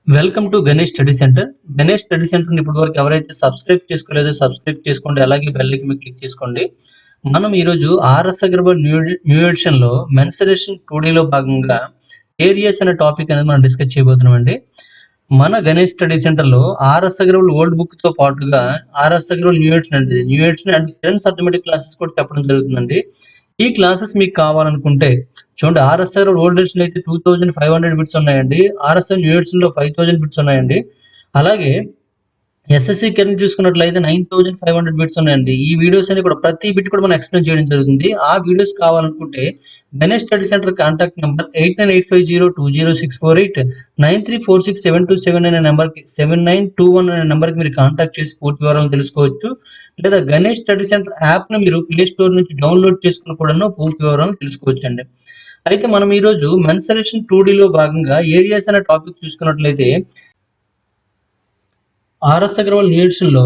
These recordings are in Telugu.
Welcome to Ganesh study centre. Ganesh study సెంటర్‌ని ఇప్పటివరకు ఎవరైతే సబ్స్క్రైబ్ చేసుకోలేదో సబ్స్క్రైబ్ చేసుకోండి. అలాగే బెల్ ఐకాన్ క్లిక్ చేసుకోండి. మనం ఈరోజు ఆర్ఎస్ అగర్వాల్ న్యూ ఎడిషన్‌లో మెన్సురేషన్ 2డీలో భాగంగా ఏరియాస్ అనే టాపిక్ అనేది మనం డిస్కస్ చేయబోతున్నామండి. మన గణేష్ స్టడీ సెంటర్‌లో ఆర్ఎస్ అగర్వాల్ ఓల్డ్ బుక్‌తో పాటుగా R S Agarwal new edition and trends arithmetic classes కూడా చెప్పడం జరుగుతుందండి. ఈ క్లాసెస్ మీకు కావాలనుకుంటే చూడండి, ఆర్ఎస్ఆర్ ఓల్డ్ ఎడిషన్ అయితే 2500 బిట్స్ ఉన్నాయండి. ఆర్ఎస్ఆర్ న్యూ ఎడిషన్ లో 5000 బిట్స్ ఉన్నాయండి. అలాగే ఎస్ఎస్సి కింద చూసుకున్నట్లయితే 9500 బిట్స్ ఉన్నాయండి. ఈ వీడియోస్ అన్ని కూడా ప్రతి బిట్ కూడా మనం ఎక్స్ప్లెయిన్ చేయడం జరుగుతుంది. ఆ వీడియోస్ కావాలనుకుంటే Ganesh study centre contact number 8985020648 93467279 అనే నెంబర్కి 7921 అనే నెంబర్కి మీరు కాంటాక్ట్ చేసి పూర్తి వివరాలను తెలుసుకోవచ్చు. లేదా గణేష్ స్టడీ సెంటర్ యాప్ను మీరు ప్లే స్టోర్ నుంచి డౌన్లోడ్ చేసుకుని కూడా పూర్తి వివరాలను తెలుసుకోవచ్చు అండి. అయితే మనం ఈరోజు మెన్సురేషన్ 2డీలో భాగంగా ఏరియాస్ అనే టాపిక్ చూసుకున్నట్లయితే ఆర్ఎస్ అగర్వాల్ న్యూ ఎడిషన్‌లో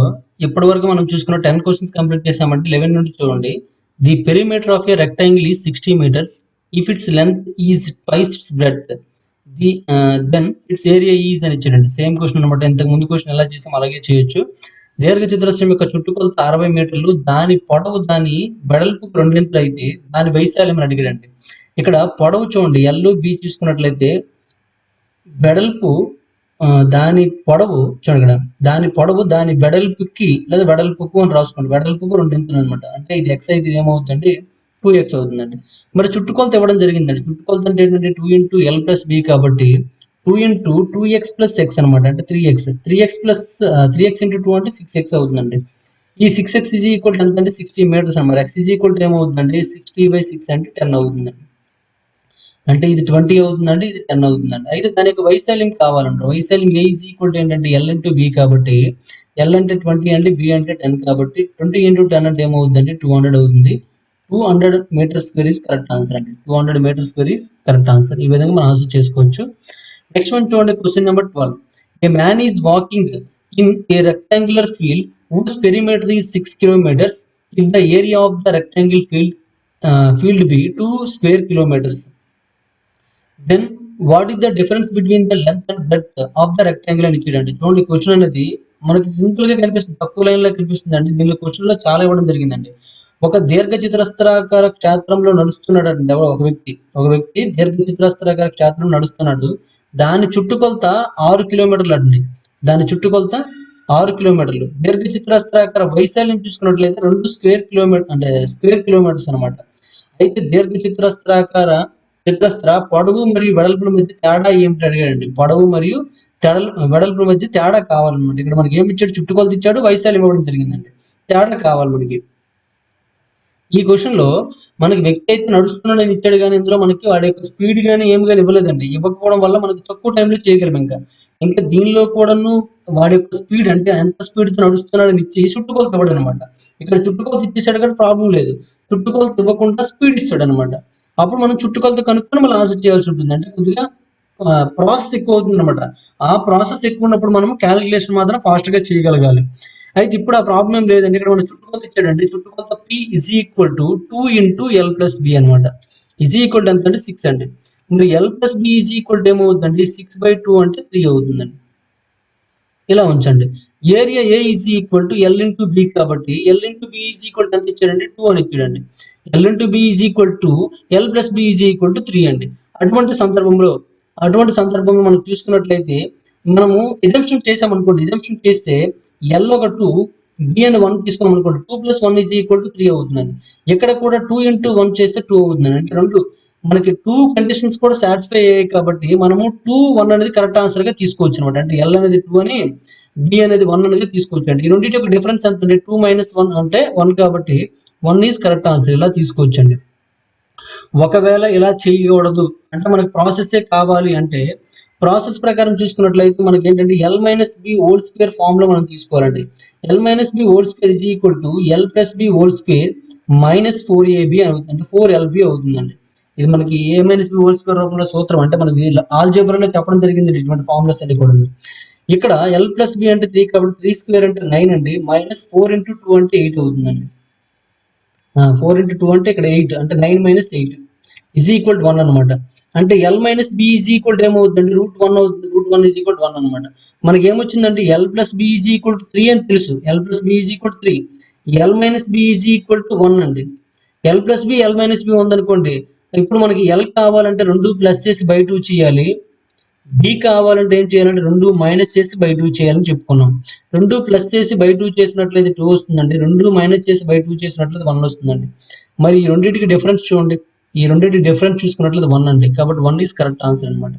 ఇప్పటివరకు మనం చూసుకున్న 10 క్వెషన్స్ కంప్లీట్ చేసామంటే 11 నుండి చూడండి. The perimeter of a rectangle is 60 meters if its length is twice its breadth then its area is అని ఇచ్చాడండి. సేమ్ క్వెషన్ అనమాట. ఇంతకు ముందు క్వెషన్ ఎలా చేసాం అలాగే చేయొచ్చు. దీర్ఘచతురస్రం యొక్క చుట్టుకొలత 60 మీటర్లు, దాని పొడవు దాని వెడల్పుకు రెండింతలు అయితే దాని వైశాల్యం అని అడిగాడండి. ఇక్కడ పొడవు చూడండి, ఎల్ బి చూసుకున్నట్లయితే వెడల్పు దాని పొడవు చూడండి, ఇక్కడ దాని పొడవు దాని వెడల్పుకి లేదా వెడల్పుకు అని రాసుకోండి. వెడల్పుకు రెండింతలు అనమాట. అంటే ఇది ఎక్స్ అయితే ఏమవుతుందండి 2x అవుతుందండి. మరి చుట్టుకొలత ఇవ్వడం జరిగిందండి. చుట్టుకొలత అంటే ఏంటంటే 2 ఇంటూ ఎల్ ప్లస్ బి కాబట్టి 2 ఇంటూ 2x ప్లస్ ఎక్స్ అనమాట. అంటే 3x 3x ఇంటూ 2 అంటే 6x అవుతుందండి. ఈ 6x ఈజ్ ఈక్వల్ టు ఎంత అంటే 60 మీటర్స్ అనమాట. x ఈజ్ ఈక్వల్ టు ఏమవుతుందండి 60/6 అంటే 10 అవుతుందండి. అంటే ఇది 20 అవుతుందండి, ఇది 10 అవుతుందండి. అయితే దాని యొక్క వైశాల్యం కావాలంటారు. వైశాల్యం ఏ ఈజ్ ఈక్వల్ టు ఏంటంటే ఎల్ ఇంటూ బి కాబట్టి ఎల్ అంటే 20 అండి, బి అంటే 10 కాబట్టి 20 ఇంటూ 10 అంటే ఏమవుతుందండి 200 అవుతుంది. 200 meter square is correct answer అండి. 200 meter square is correct answer. ఈ విధంగా మనం ఆన్సర్ చేసుకోవచ్చు. నెక్స్ట్ వన్ చూడండి, question number 12. A man is walking in a rectangular field whose perimeter is 6 kilometers if the area of the rectangle field be 2 square kilometers. Then what is the difference between the length and breadth of the rectangle అని ఇచ్చాడండి. చూడండి, క్వశ్చన్ అనేది మనకి సింపుల్ గా కనిపిస్తుంది, తక్కువ లైన్ లో కనిపిస్తుంది అండి. దీనిలో క్వశ్చన్ లో చాలా ఇవ్వడం జరిగిందండి. ఒక దీర్ఘ చతురస్రాకార క్షేత్రంలో నడుస్తున్నాడు అండి ఒక వ్యక్తి దీర్ఘ చతురస్రాకార క్షేత్రంలో నడుస్తున్నాడు. దాని చుట్టుకొలత 6 కిలోమీటర్లు అండి. దాని చుట్టుకొలత 6 కిలోమీటర్లు. దీర్ఘ చతురస్రాకార వైశాల్యం చూసుకున్నట్లయితే 2 స్క్వేర్ కిలోమీటర్స్ అనమాట. అయితే దీర్ఘ చతురస్ర పొడవు మరియు వెడల్పుల మధ్య తేడా ఏమిటి అడిగాడండి. పొడవు మరియు వెడల్పుల మధ్య తేడా కావాలన్నమాట. ఇక్కడ మనకి ఏమి ఇచ్చాడు, చుట్టుకొలత ఇచ్చాడు, వైశాల్యం ఇవ్వడం జరిగిందండి. తేడా కావాలి మనకి. ఈ క్వశ్చన్ లో మనకి వ్యక్తి అయితే నడుస్తున్నాడని ఇచ్చాడు, కానీ ఇందులో మనకి వాడి యొక్క స్పీడ్ కానీ ఏమి కానీ ఇవ్వలేదండి. ఇవ్వకపోవడం వల్ల మనకి తక్కువ టైంలో చేయగలం. ఇంకా దీనిలో కూడాను వాడి యొక్క స్పీడ్ అంటే ఎంత స్పీడ్ తో నడుస్తున్నాడని ఇచ్చి చుట్టుకొలత ఇవ్వడం అనమాట. ఇక్కడ చుట్టుకొలత ఇచ్చేసాడు కానీ ప్రాబ్లం లేదు. చుట్టుకొలత ఇవ్వకుండా స్పీడ్ ఇస్తాడు అనమాట. అప్పుడు మనం చుట్టుకొలత కనుక్కొని మళ్ళీ ఆన్సర్ చేయాల్సి ఉంటుంది. అంటే కొద్దిగా ప్రాసెస్ ఎక్కువ అవుతుంది అనమాట. ఆ ప్రాసెస్ ఎక్కువ ఉన్నప్పుడు మనం క్యాలిక్యులేషన్ మాత్రం ఫాస్ట్ గా చేయగలగాలి. అయితే ఇప్పుడు ఆ ప్రాబ్లం ఏం లేదండి. ఇక్కడ మన చుట్టుకొలత ఇచ్చాడండి. చుట్టుకొలత P is equal to 2 into L plus B అనమాట. ఈజ్ ఈక్వల్ టు ఎంత అంటే 6 అండి. ఇంకా L plus B is equal to ఏమవుతుందండి 6/2 అంటే 3 అవుతుందండి. ఇలా ఉంచండి. Area A is equal to L into B కాబట్టి L into B is equal to ఎంత ఇచ్చాడండి 2 అని ఇచ్చాడండి. L into B is equal to L plus B is equal to 3 అండి. అటువంటి సందర్భంలో మనం చూసుకున్నట్లయితే మనము ఎజంప్షన్ చేసామనుకోండి. ఎజంప్షన్ చేస్తే ఎల్ ఒక 2, బి అని 1 తీసుకున్నాం అనుకోండి. 2 + 1 ఈజ్ ఈక్వల్ టు 3 అవుతుందండి. ఇక్కడ కూడా 2 ఇంటూ 1 చేస్తే 2 అవుతుందండి. అంటే రెండు మనకి 2 కండిషన్స్ కూడా సాటిస్ఫై అయ్యాయి కాబట్టి మనము 2, 1 అనేది కరెక్ట్ ఆన్సర్ గా తీసుకోవచ్చు అనమాట. అంటే ఎల్ అనేది 2 అని, బి అనేది 1 అనేది తీసుకోవచ్చు అండి. ఈ రెండింటి యొక్క డిఫరెన్స్ ఎంత అంటే 2 - 1 అంటే 1 కాబట్టి 1 ఈజ్ కరెక్ట్ ఆన్సర్. ఇలా తీసుకోవచ్చండి. ఒకవేళ ఇలా చేయకూడదు అంటే మనకి ప్రాసెస్సే కావాలి అంటే ప్రాసెస్ ప్రకారం చూసుకున్నట్లయితే మనకి ఏంటంటే L minus B whole square form లో మనం తీసుకోవాలండి. L minus B whole square is equal to L plus B whole square minus 4ab అవుతుంది. అంటే 4lb అవుతుందండి. ఇది మనకి A minus B whole square రూపంలో సూత్రం. అంటే మనకి ఆల్జీబ్రాలో చెప్పడం జరిగింది ఇటువంటి ఫార్ములాస్ అన్ని కూడా. ఇక్కడ ఎల్ ప్లస్ బి అంటే 3 కాబట్టి 3 స్క్వేర్ అంటే 9 అండి. మైనస్ 4 ఇంటూ 2 అంటే 8 అవుతుందండి. 4 ఇంటూ 2 అంటే ఇక్కడ 8 అంటే 9 - 8. ఈజ్ ఈక్వల్ టు 1 అనమాట. అంటే L minus B is equal to ఏమవుతుందండి √1 అవుతుంది. √1 ఈజ్ ఈక్వల్ టు 1 అనమాట. మనకి ఏమొచ్చిందంటే L plus B is equal to 3 అని తెలుసు. L plus B is equal to 3. L minus B is equal to 1 అండి. L plus B L minus B ఉందనుకోండి, ఇప్పుడు మనకి ఎల్ కావాలంటే 2 ప్లస్ చేసి బై 2 చేయాలి. బి కావాలంటే ఏం చేయాలంటే 2 మైనస్ చేసి బై 2 చేయాలని చెప్పుకున్నాం. 2 ప్లస్ చేసి బై 2 చేసినట్లయితే 2 వస్తుందండి. 2 మైనస్ చేసి బై 2 చేసినట్లయితే 1 వస్తుందండి. మరి ఈ రెండింటికి డిఫరెన్స్ చూడండి. ఈ రెండింటి డిఫరెన్స్ చూసుకున్నట్లయితే 1 అండి. కాబట్టి 1 ఈజ్ కరెక్ట్ ఆన్సర్ అనమాట.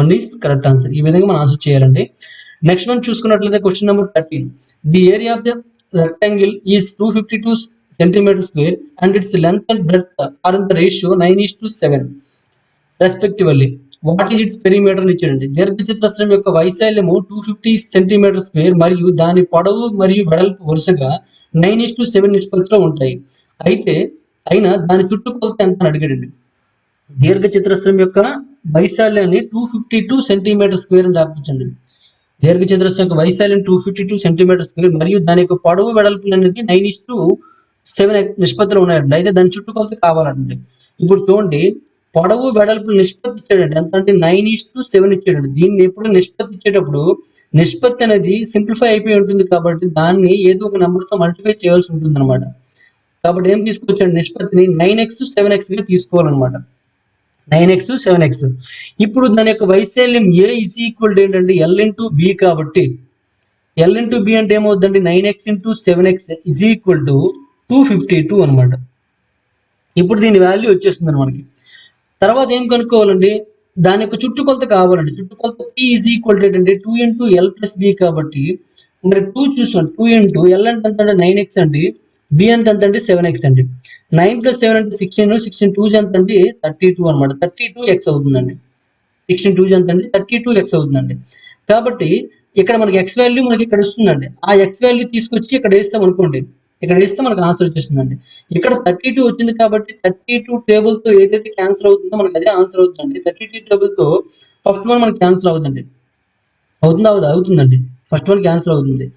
1 ఈజ్ కరెక్ట్ ఆన్సర్. ఈ విధంగా మనం ఆన్సర్ చేయాలండి. నెక్స్ట్ వన్ చూసుకున్నట్లయితే question number 13. The area of the rectangle is 252 centimeter square and its length and breadth are in the ratio 9:7 respectively. What is it's perimeter అని ఇచ్చాడండి. దీర్ఘచతురస్రం యొక్క వైశాల్యము 250 సెంటీమీటర్ స్క్వేర్ మరియు దాని పొడవు మరియు వెడల్పు వరుసగా 9:7 నిష్పత్తిలో ఉంటాయి. అయినా దాని చుట్టుకొలత ఎంత అని అడిగాడండి. దీర్ఘచతురస్రం యొక్క వైశాల్యాన్ని 252 సెంటీమీటర్ స్క్వేర్ అని రాపించండి. దీర్ఘచతురస్రం యొక్క వైశాల్యం 252 సెంటీమీటర్ స్క్వేర్ మరియు దాని యొక్క పొడవు వెడల్పులు అనేది 9:7 నిష్పత్తిలో ఉన్నాయండి. అయితే దాని చుట్టుకొలత కావాలండి. ఇప్పుడు చూడండి, పొడవు వెడల్పులు నిష్పత్తి ఇచ్చాడండి. ఎంత అంటే 9:7 ఇచ్చాడండి. దీన్ని ఎప్పుడు నిష్పత్తి ఇచ్చేటప్పుడు నిష్పత్తి అనేది సింప్లిఫై అయిపోయి ఉంటుంది కాబట్టి దాన్ని ఏదో ఒక నెంబర్తో మల్టిప్లై చేయాల్సి ఉంటుంది అనమాట. కాబట్టి ఏం తీసుకొచ్చాడు, నిష్పత్తిని 9x 7x గా తీసుకోవాలన్నమాట. 9x 7x. ఇప్పుడు దాని యొక్క వైశాల్యం ఏ ఈజ్ ఈక్వల్ టు ఏంటంటే ఎల్ ఇంటూ బి కాబట్టి ఎల్ ఇంటూ బి అంటే ఏమవుతుందండి 9x into 7x is equal to 252 అనమాట. ఇప్పుడు దీని వాల్యూ వచ్చేస్తుంది మనకి. తర్వాత ఏం కనుక్కోవాలండి, దాని యొక్క చుట్టుకొలత కావాలండి. చుట్టుకొలత p ఈజ్ ఈక్వల్ టు ఏంటంటే 2 ఇంటూ ఎల్ ప్లస్ బి కాబట్టి మరి 2 చూసుకోండి. 2 ఇంటూ ఎల్ అంటే ఎంత అంటే 9x అండి, బి అంటే ఎంత అంటే 7x అండి. 9 + 7 అంటే 16, 16 2 ఎంత అంటే 32 అనమాట. 32x అవుతుందండి. 16 2 ఎంత అంటే 32x అవుతుందండి. కాబట్టి ఇక్కడ మనకి x వాల్యూ మనకి ఇక్కడ వస్తుందండి. ఆ x వాల్యూ తీసుకొచ్చి ఇక్కడ వేస్తాం అనుకోండి, ఇక్కడ వేస్తే మనకు ఆన్సర్ వచ్చేస్తుందండి. ఇక్కడ 32 వచ్చింది కాబట్టి 32 టేబుల్ తో ఏదైతే క్యాన్సిల్ అవుతుందో మనకి అదే ఆన్సర్ అవుతుందండి. 32 టేబుల్ తో ఫస్ట్ వన్ మనకి క్యాన్సిల్ అవుతుందండి. అవుతుందండి. ఫస్ట్ వన్ క్యాన్సిల్ అవుతుంది.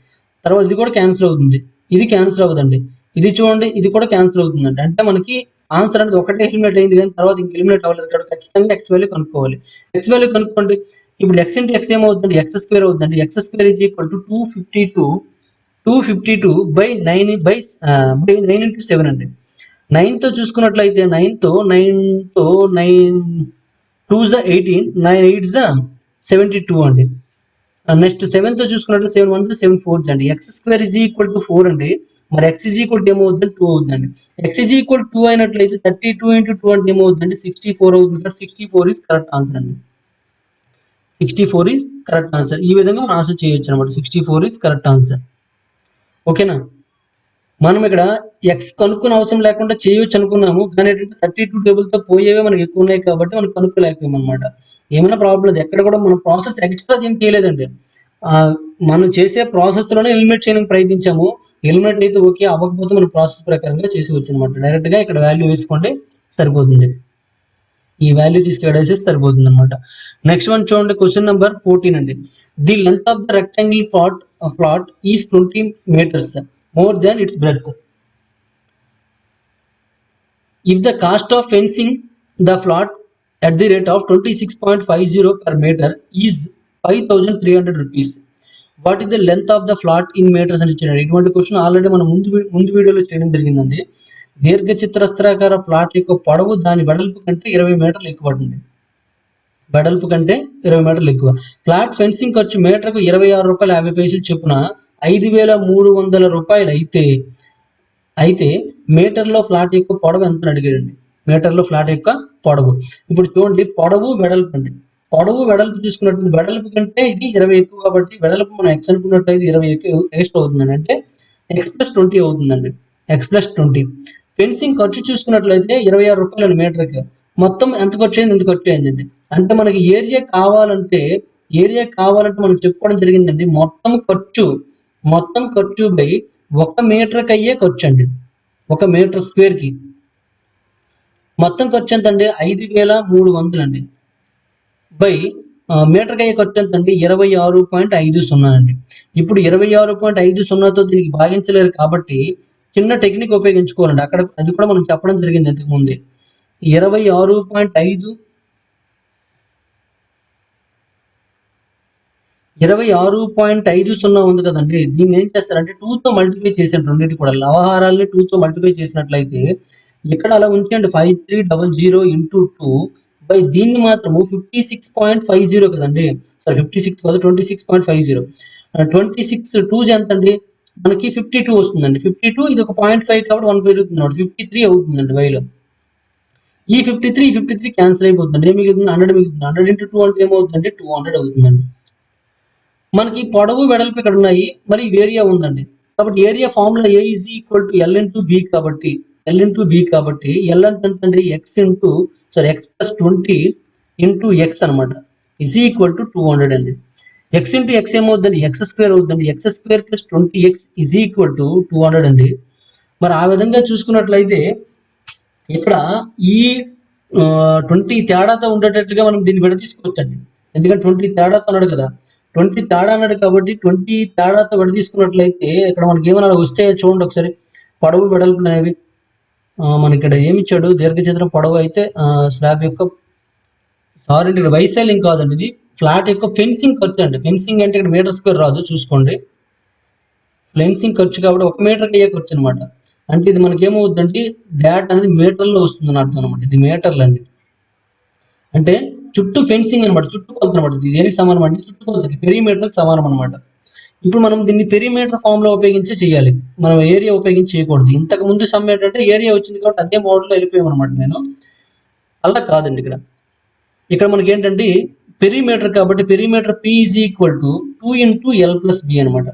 తర్వాత ఇది కూడా క్యాన్సిల్ అవుతుంది. ఇది క్యాన్సిల్ అవుతుందండి. ఇది చూడండి, ఇది కూడా క్యాన్సిల్ అవుతుందండి. అంటే మనకి ఆన్సర్ అనేది ఒకటే ఎలిమినేట్ అయింది కానీ తర్వాత ఇంక ఎలిమినేట్ అవ్వలేదు. కాబట్టి ఖచ్చితంగా ఎక్స్ వాల్యూ కనుక్కోవాలి. ఎక్స్ వాల్యూ కనుక్కోండి. ఇప్పుడు ఎక్స్ ఇంటూ ఎక్స్ ఏమవుతుంది, ఎక్స్ స్క్వేర్ అవుతుందండి. X square is equal to 252 by 9 by 9 into 7 అండి. 9 తో చూసుకున్నట్లయితే 9 తో 9 2 18, 9 8 72 అండి. నెక్స్ట్ 7 తో చూసుకున్నట్టు 7 1 7 4 అండి. X square is equal to 4 అండి. మరి ఎక్స్ ఈజ్ ఈక్వల్ టు ఏమవుతుంది, 2 అవుతుందండి. ఎక్స్ ఈజ్ ఈక్వల్ 2 అయినట్లయితే 32 ఇంటూ 2 అంటే ఏమవుతుందండి 64 అవుతుంది. 64 ఈజ్ కరెక్ట్ ఆన్సర్ అండి. 64 ఈజ్ కరెక్ట్ ఆన్సర్. ఈ విధంగా మనం ఆన్సర్ చేయొచ్చు అనమాట. 64 ఈజ్ కరెక్ట్ ఆన్సర్. ఓకేనా. మనం ఇక్కడ ఎక్స్ కనుక్కునే అవసరం లేకుండా చేయొచ్చు అనుకున్నాము, కానీ ఏంటంటే 32 టేబుల్తో పోయేవే మనకి ఎక్కువ ఉన్నాయి కాబట్టి మనం కనుక్కోలేకపోయాం అనమాట. ఏమైనా ప్రాబ్లం లేదు, ఎక్కడ కూడా మనం ప్రాసెస్ ఎక్స్ట్రా ఏం చేయలేదండి. మనం చేసే ప్రాసెస్ లోనే ఎలిమినేట్ చేయడానికి ప్రయత్నించాము. ఎలిమినేట్ అయితే ఓకే, అవ్వకపోతే మనం ప్రాసెస్ ప్రకారంగా చేసేవచ్చు అనమాట. డైరెక్ట్ గా ఇక్కడ వాల్యూ వేసుకోండి సరిపోతుంది. ఈ వాల్యూ తీసుకెళ్ళేసి సరిపోతుంది అనమాట. నెక్స్ట్ వన్ చూడండి, క్వశ్చన్ నెంబర్ 14 అండి. The length of the rectangle plot is 20 meters more than its breadth. If the cost of fencing the plot at the rate of 26.50 per meter is 5,300 rupees, what is the length of the plot in meters అని ఇచ్చాడు. ఇటువంటి క్వశ్చన్ ఆల్రెడీ మనం ముందు వీడియోలో చేయడం జరిగిందండి. దీర్ఘచతురస్రాకార ప్లాట్ యొక్క పొడవు దాని వెడల్పు కంటే 20 మీటర్లు ఎక్కువ పడుతుంది. వెడల్పు కంటే 20 మీటర్లు ఎక్కువ. ప్లాట్ ఫెన్సింగ్ ఖర్చు మీటర్కు 26 రూపాయలు 50 పైసలు చొప్పున 5,300 రూపాయలు అయితే మీటర్లో ఫ్లాట్ యొక్క పొడవు ఎంత అడిగాడండి. మీటర్లో ఫ్లాట్ యొక్క పొడవు. ఇప్పుడు చూడండి, పొడవు వెడల్పు అండి. పొడవు వెడల్పు చూసుకున్నట్టు వెడల్పు కంటే ఇది 20 ఎక్కువ కాబట్టి వెడల్పు మనం ఎక్స్ అనుకున్నట్టయితే 20 ఎక్స్ట్రా అవుతుందండి. అంటే x+20 అవుతుందండి. x+20. ఫెన్సింగ్ ఖర్చు చూసుకున్నట్లయితే 26 రూపాయలు మీటర్కి. మొత్తం ఎంత ఖర్చు అయింది, ఎంత ఖర్చు అయిందండి. అంటే మనకి ఏరియా కావాలంటే మనం చెప్పుకోవడం జరిగిందండి. మొత్తం ఖర్చు బై 1 మీటర్కి అయ్యే ఖర్చు అండి. 1 మీటర్ స్క్వేర్ కి మొత్తం ఖర్చు ఎంత అండి 5,300 అండి. బై మీటర్కి అయ్యే ఖర్చు ఎంత అండి 26.50 అండి. ఇప్పుడు 26.50తో దీనికి భాగించలేరు కాబట్టి చిన్న టెక్నిక్ ఉపయోగించుకోవాలండి. అక్కడ అది కూడా మనం చెప్పడం జరిగింది ఇంతకు ముందే. 26.5 26.50 ఉంది కదండి. దీన్ని ఏం చేస్తారంటే 2తో మల్టిప్లై చేసేయండి రెండింటి కూడా. లవహారాలని 2తో మల్టిప్లై చేసినట్లయితే ఇక్కడ అలా ఉంచండి 5300 ఇంటూ 2 బై దీన్ని మాత్రము 56.50 కదండి. సారీ 56 కాదు 26.50. 26 2 ఎంతండి? మనకి 52 వస్తుందండి. 52 ఇది ఒక 0.5 కాబట్టి 1 పెరుగుతుంది అన్నమాట. 53 అవుతుందండి వైలో. ఈ 53 క్యాన్సిల్ అయిపోతుందండి. ఏం మిగులుతుంది? 100 మిగులుతుంది. 100 ఇంటూ 2 అంటే ఏమవుతుందంటే 200 అవుతుందండి. మనకి పొడవు వెడల్పు ఇక్కడ ఉన్నాయి, మరి ఏరియా ఉందండి. కాబట్టి area formula A is equal to L into B కాబట్టి ఎల్ ఎంతండి? ఎక్స్ ప్లస్ 20 ఇంటూ ఎక్స్ అనమాట. ఈజ్ ఈక్వల్ టు 200 అండి. ఎక్స్ ఇంటూ ఎక్స్ ఏమవుతుందండి? ఎక్స్ స్క్వేర్ అవుతుందండి. X square plus 20x is equal to 200 అండి. మరి ఆ విధంగా చూసుకున్నట్లయితే ఇక్కడ ఈ 20 తేడాతో ఉండేటట్లుగా మనం దీన్ని విడదీసుకోవచ్చండి. ఎందుకంటే 20 తేడాతో అన్నాడు కదా, 20 తేడా అన్నాడు కాబట్టి 20 తేడాతో విడదీసుకున్నట్లయితే ఇక్కడ మనకి ఏమైనా వస్తే చూడండి ఒకసారి. పొడవు వెడల్పులు అనేవి మన ఇక్కడ ఏమి ఇచ్చాడు? దీర్ఘచతురం పొడవు అయితే స్లాబ్ యొక్క సారీ అండి, ఇక్కడ వైశాల్యం కాదండి, ఇది ఫ్లాట్ యొక్క ఫెన్సింగ్ ఖర్చు అండి. ఫెన్సింగ్ అంటే ఇక్కడ మీటర్ స్క్వేర్ రాదు, చూసుకోండి. ఫెన్సింగ్ ఖర్చు కాబట్టి 1 మీటర్కి అయ్యే ఖర్చు అనమాట. అంటే ఇది మనకి ఏమవుతుందంటే డాట్ అనేది మీటర్లో వస్తుందని అర్థం అనమాట. ఇది మీటర్లు అండి. అంటే చుట్టూ ఫెన్సింగ్ అనమాట, చుట్టుకొలత అనమాట. ఇది దేనికి సమానం అంటే చుట్టుకొలతకి, పెరిమీటర్కి సమానం అనమాట. ఇప్పుడు మనం దీన్ని పెరిమీటర్ ఫామ్ లో ఉపయోగించి చేయాలి, మనం ఏరియా ఉపయోగించి చేయకూడదు. ఇంతకు ముందు సమ్ ఏంటంటే ఏరియా వచ్చింది కాబట్టి అదే మోడల్లో వెళ్ళిపోయాం అనమాట. నేను అలా కాదండి. ఇక్కడ మనకి ఏంటంటే పెరిమీటర్ కాబట్టి perimeter P is equal to 2 into L plus B అనమాట.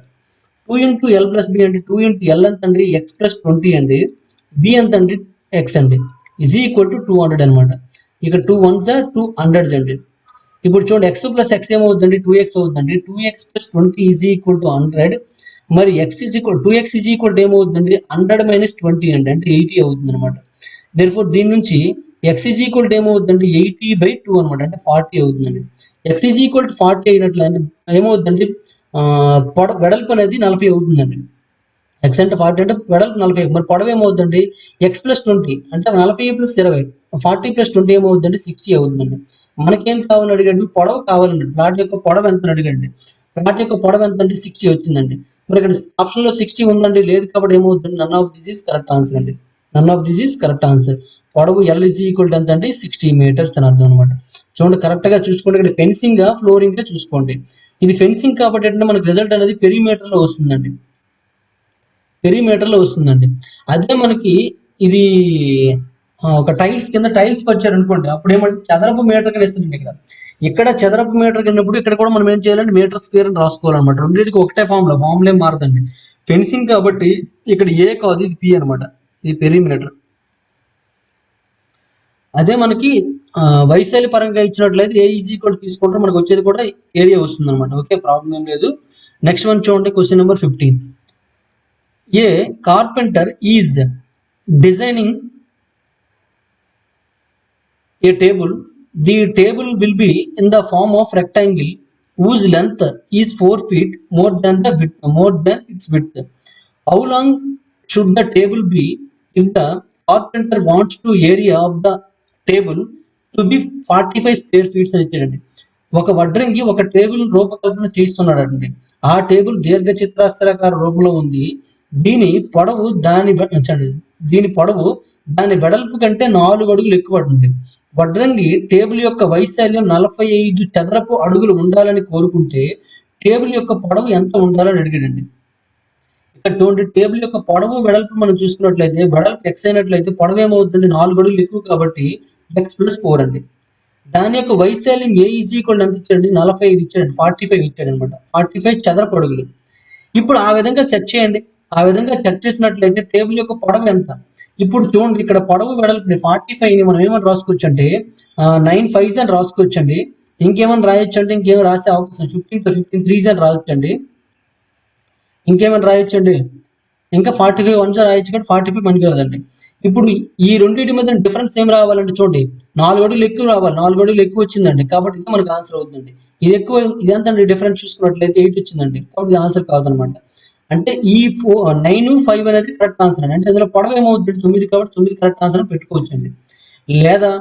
2 ఇంటూ ఎల్ ప్లస్ బి అంటే 2 ఇంటూ ఎల్ ఎంత అండి? ఎక్స్ ప్లస్ 20 అండి. బి ఎంత అండి? ఎక్స్ అండి. ఈజ్ ఈక్వల్ టు 200 అనమాట. ఇక 2 1s 200 అండి. ఇప్పుడు చూడండి, ఎక్స్ ప్లస్ ఎక్స్ ఏమవుతుందండి? 2x అవుతుందండి. 2x plus 20 is equal to 100. మరి X is equal 2x is equal to ఏమవుతుందండి? 100 మైనస్ 20 అండి, అంటే 80 అవుతుంది అనమాట. దేర్ఫోర్ దీని నుంచి ఎక్స్ ఈజ్ ఈక్వల్ టు ఏమవుతుందండి? 80/2 అనమాట, అంటే 40 అవుతుందండి. ఎక్స్ ఈజ్ ఈక్వల్ టు 40 అయినట్లు ఏమవుతుందండి? వెడల్పు అనేది 40 అవుతుందండి. ఎక్స్ అంటే 40 అంటే వెడల్పు 40. మరి పొడవు ఏమవుతుందండి? ఎక్స్ ప్లస్ 20 అంటే 40 ప్లస్ 20, 40 ప్లస్ 20 ఏమవుతుందండి? 60 అవుతుందండి. మనకేం కావాలని అడిగండి? పొడవు కావాలండి. ప్లాట్ యొక్క పొడవు ఎంత అడిగండి? ప్లాట్ యొక్క పొడవు ఎంత అంటే 60 వచ్చిందండి. మరి ఇక్కడ ఆప్షన్ లో 60 ఉందండి, లేదు కాబట్టి ఏమవుతుంది? None of this is correct answer అండి. None of this is correct answer. పొడవు ఎల్ ఈజ్ ఈక్వల్ టు ఎంత అంటే 60 మీటర్స్ అని అర్థం అనమాట. చూడండి, కరెక్ట్ గా చూసుకోండి. ఇక్కడ ఫెన్సింగ్ ఫ్లోరింగ్ గా చూసుకోండి. ఇది ఫెన్సింగ్ కాబట్టి ఏంటంటే మనకు రిజల్ట్ అనేది పెరిమీటర్ లో వస్తుందండి. అదే మనకి ఇది ఒక టైల్స్ కింద టైల్స్ వచ్చారు అనుకోండి, అప్పుడు ఏమంటే చదరపు మీటర్ కింద ఇస్తుంది. ఇక్కడ చదరపు మీటర్ కిందప్పుడు ఇక్కడ కూడా మనం ఏం చేయాలంటే మీటర్ స్క్వేర్ అని రాసుకోవాలన్నమాట. రెండింటికి ఒకటే ఫార్ములా ఏం మారదండి. ఫెన్సింగ్ కాబట్టి ఇక్కడ ఏ కాదు, ఇది పి అనమాట, ఇది పెరిమీటర్. అదే మనకి వైశాల్య పరంగా ఇచ్చినట్లయితే ఏ ఈజ్ ఈక్వల్ తీసుకుంటే మనకు వచ్చేది కూడా ఏరియా వస్తుంది అనమాట. ఓకే, ప్రాబ్లం ఏం లేదు. నెక్స్ట్ వన్ చూడండి, question number 15. A carpenter is designing a table. The table will be in the form of rectangle whose length is 4 feet more than its width. How long should the table be if the carpenter wants to area of the table to be 45 square feet అని ఇచ్చాడండి. ఒక వడ్రంగి ఒక టేబుల్ రూపకల్పన చేస్తున్నాడండి. ఆ టేబుల్ దీర్ఘచతురస్రాకార రూపంలో ఉంది. దీని పొడవు దాని వెడల్పు కంటే 4 అడుగులు ఎక్కువ ఉంటుంది. వడ్రంగి టేబుల్ యొక్క వైశాల్యం 45 చదరపు అడుగులు ఉండాలని కోరుకుంటే టేబుల్ యొక్క పొడవు ఎంత ఉండాలని అడిగాడండి. ఇక్కడ చూడండి, టేబుల్ యొక్క పొడవు వెడల్పు మనం చూసుకున్నట్లయితే వెడల్పు ఎక్స్ అయినట్లయితే పొడవు ఏమవుతుంది? 4 అడుగులు ఎక్కువ కాబట్టి ఎక్స్ ప్లస్ 4 అండి. దాని యొక్క వైశాల్యం ఏ ఈజ్ ఈక్వల్ ఎంత ఇచ్చాడండి? 45 ఇచ్చాడండి, 45 ఇచ్చాడు అనమాట. 45 చదరపు అడుగులు. ఇప్పుడు ఆ విధంగా సెట్ చేయండి. ఆ విధంగా సెట్ చేసినట్లయితే టేబుల్ యొక్క పొడవు ఎంత? ఇప్పుడు చూడండి, ఇక్కడ పొడవు వెడల్పుని 45ని మనం ఏమని రాసుకోవచ్చు అంటే 9 5s అని రాసుకోవచ్చండి. ఇంకేమని రాయొచ్చు అంటే ఇంకేమో రాసే అవకాశం 15 3s అని రాయొచ్చండి. ఇంకేమని రాయొచ్చండి? ఇంకా 45 1s రాయొచ్చు, కాబట్టి 45 మనకి కదండి. ఇప్పుడు ఈ రెండింటి మధ్య డిఫరెన్స్ ఏం రావాలంటే చూడండి, 4 అడుగులు ఎక్కువ రావాలి. 4 అడుగులు ఎక్కువ వచ్చిందండి, కాబట్టి ఇది మనకు ఆన్సర్ అవుతుందండి. ఇది ఎక్కువ, ఇదంతా డిఫరెన్స్ చూసుకున్నట్లయితే 8 వచ్చిందండి, కాబట్టి ఇది ఆన్సర్ కాదనమాట. అంటే ఈ 9 5 అనేది కరెక్ట్ ఆన్సర్ అండి. అంటే అందులో పొడవు ఏమవుతుంది? 9 కాబట్టి 9 కరెక్ట్ ఆన్సర్ పెట్టుకోవచ్చండి. లేదా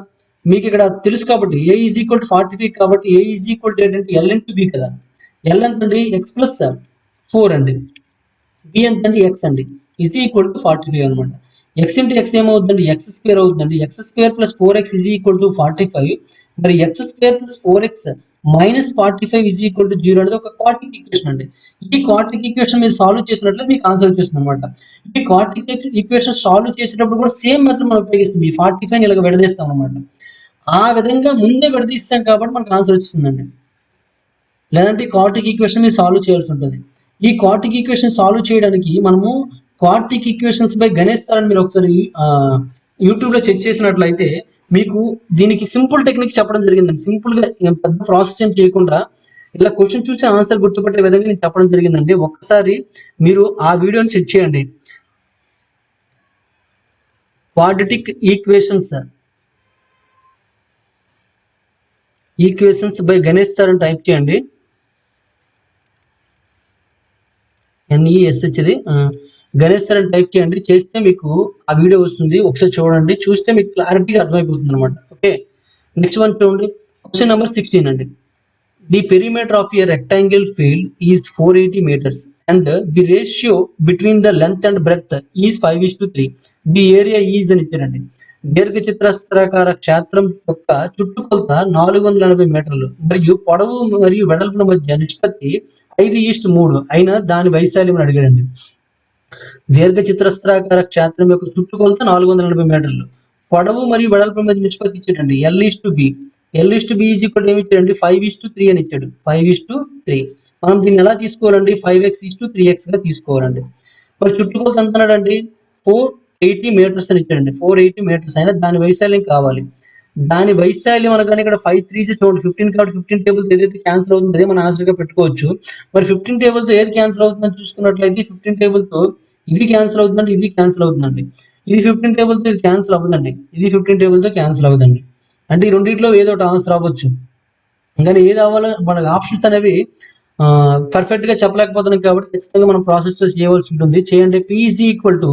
మీకు ఇక్కడ తెలుసు కాబట్టి ఏ ఈజ్ ఈక్వల్ టు 45 కాబట్టి ఏ ఈజ్ ఈక్వల్ టు ఏంటంటే ఎల్ ఇంటూ బి కదా. ఎల్ ఎంత అండి ఎక్స్ ప్లస్ 4 అండి, బి ఎంత అండి ఎక్స్ అండి, ఈజ్ ఈక్వల్ టు 45 అనమాట. ఎక్స్ ఇంటూ ఎక్స్ ఏమవుతుందండి ఎక్స్ స్క్వేర్ అవుతుందండి, X square plus 4x is equal to 45. మరి X square plus 4x minus 45 is equal to 0 అనేది ఒక క్వాడ్రాటిక్ ఈక్వేషన్ అండి. ఈ క్వాడ్రాటిక్ ఈక్వేషన్ మీరు సాల్వ్ చేసినట్లే మీకు ఆన్సర్ వచ్చేస్తుంది అనమాట. ఈ క్వాడ్రాటిక్ ఈక్వేషన్ సాల్వ్ చేసేటప్పుడు కూడా సేమ్ మెథడ్ మనం ఉపయోగిస్తాం. ఈ 45 ఇలాగ విడదీస్తాం అనమాట. ఆ విధంగా ముందే విడదీస్తాం కాబట్టి మనకు ఆన్సర్ వచ్చిస్తుందండి. లేదంటే క్వాడ్రాటిక్ ఈక్వేషన్ మీరు సాల్వ్ చేయాల్సి ఉంటుంది. ఈ క్వాడ్రాటిక్ ఈక్వేషన్ సాల్వ్ చేయడానికి మనము క్వాడ్రాటిక్ ఈక్వేషన్స్ బై గణేష్ మీరు ఒకసారి యూట్యూబ్లో చెక్ చేసినట్లయితే మీకు దీనికి సింపుల్ టెక్నిక్ చెప్పడం జరిగిందండి. సింపుల్గా పెద్ద ప్రాసెస్ ఏం చేయకుండా ఇలా క్వశ్చన్ చూసి ఆన్సర్ గుర్తుపట్టే విధంగా నేను చెప్పడం జరిగిందండి. ఒక్కసారి మీరు ఆ వీడియోని చెక్ చేయండి. Quadratic equations by Ganesh sir అని టైప్ చేయండి. NESHది గణేష్ సార్ అని టైప్ చేయండి. చేస్తే మీకు ఆ వీడియో వస్తుంది, ఒకసారి చూడండి. చూస్తే మీకు క్లారిటీగా అర్థమైపోతుంది అనమాట. ఓకే, నెక్స్ట్ వన్ చూడండి. క్వశ్చన్ నెంబర్ 16 అండి. The perimeter of a rectangle field is 480 meters and the ratio between the length and breadth is 5:3. The area is అని ఇచ్చారండి. దీర్ఘచతురస్రాకార క్షేత్రం యొక్క చుట్టుకొలత 480 మీటర్లు మరియు పొడవు మరియు వెడల్పుల మధ్య నిష్పత్తి 5:3 అయిన దాని వైశాల్యం అడిగాడండి. దీర్ఘచతురస్రాకార క్షేత్రం యొక్క చుట్టుకొలత 480 మీటర్లు, పొడవు మరియు వెడల్పుల మధ్య నిష్పత్తి ఇచ్చాడండి L:B. L:B ఈజ్ ఈక్వల్ ఏమి ఇచ్చాడండి 5:3 అని ఇచ్చాడు. 5:3 మనం దీన్ని ఎలా తీసుకోవాలండి 5x:3x గా తీసుకోవాలండి. మరి చుట్టుకొలత ఎంత అన్నాడండి 480 మీటర్స్ అని ఇచ్చాడండి. 480 మీటర్స్ అయినా దాని వైశాల్యం కావాలి. దాని వైశాల్యం అనగానే ఇక్కడ 5 3 చూడండి 15 కాబట్టి 15 టేబుల్తో ఏదైతే క్యాన్సిల్ అవుతుందో అదే మనం ఆన్సర్ గా పెట్టుకోవచ్చు. మరి 15 టేబుల్తో ఏది క్యాన్సిల్ అవుతుందని చూసుకున్నట్లయితే 15 టేబుల్తో ఇది క్యాన్సిల్ అవుతుందండి, ఇది క్యాన్సిల్ అవుతుందండి. ఇది 15 టేబుల్తో ఇది క్యాన్సిల్ అవ్వదండి, ఇది 15 టేబుల్తో క్యాన్సిల్ అవ్వదండి. అంటే ఈ రెండింటిలో ఏదో ఒకటి ఆన్సర్ అవ్వచ్చు. కానీ ఏది అవ్వాలో మనకు ఆప్షన్స్ అనేవి పర్ఫెక్ట్ గా చెప్పలేకపోతున్నాం కాబట్టి ఖచ్చితంగా మనం ప్రాసెస్ చేయవలసి ఉంటుంది. చేయండి. P is equal to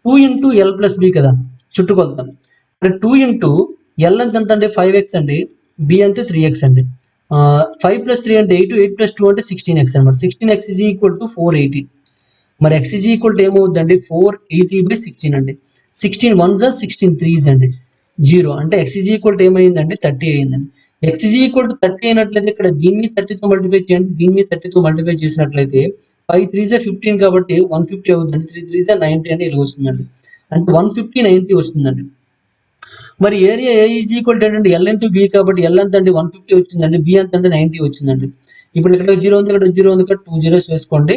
2 into L plus B కదా చుట్టుకొలత. అంటే 2 ఇంటూ ఎల్ ఎంత అండి 5x అండి, బి అంటే 3x అండి. 5 + 3 అంటే 8, 8 + 2 అంటే 16x అనమాట. 16x is equal to 480. మరి x ఈజ్ ఈక్వల్ టు ఏమవుతుందండి 480/16 అండి. 16 1s 16 3s అండి 0. అంటే x ఈజ్ ఈక్వల్ టు ఏమైందండి 30 అయిందండి. x ఈజ్ ఈక్వల్ టు 30 అయినట్లయితే ఇక్కడ దీన్ని 30తో మల్టిప్లై చేయండి, దీన్ని 30తో మల్టిప్లై చేసినట్లయితే 5 3s 15 కాబట్టి 150 అవుతుందండి. 3 3s 90 అంటే ఇలా వస్తుందండి. అంటే 150 90 వస్తుందండి. మరి area A is equal to ఏంటంటే ఎల్ ఇంటూ బి కాబట్టి ఎల్ ఎంత అండి 150 వచ్చిందండి, బి ఎంత అంటే 90 వచ్చిందండి. ఇప్పుడు ఇక్కడ 0 ఉంది, ఇక్కడ 0 ఉంది, ఇక్కడ 2 zeros వేసుకోండి.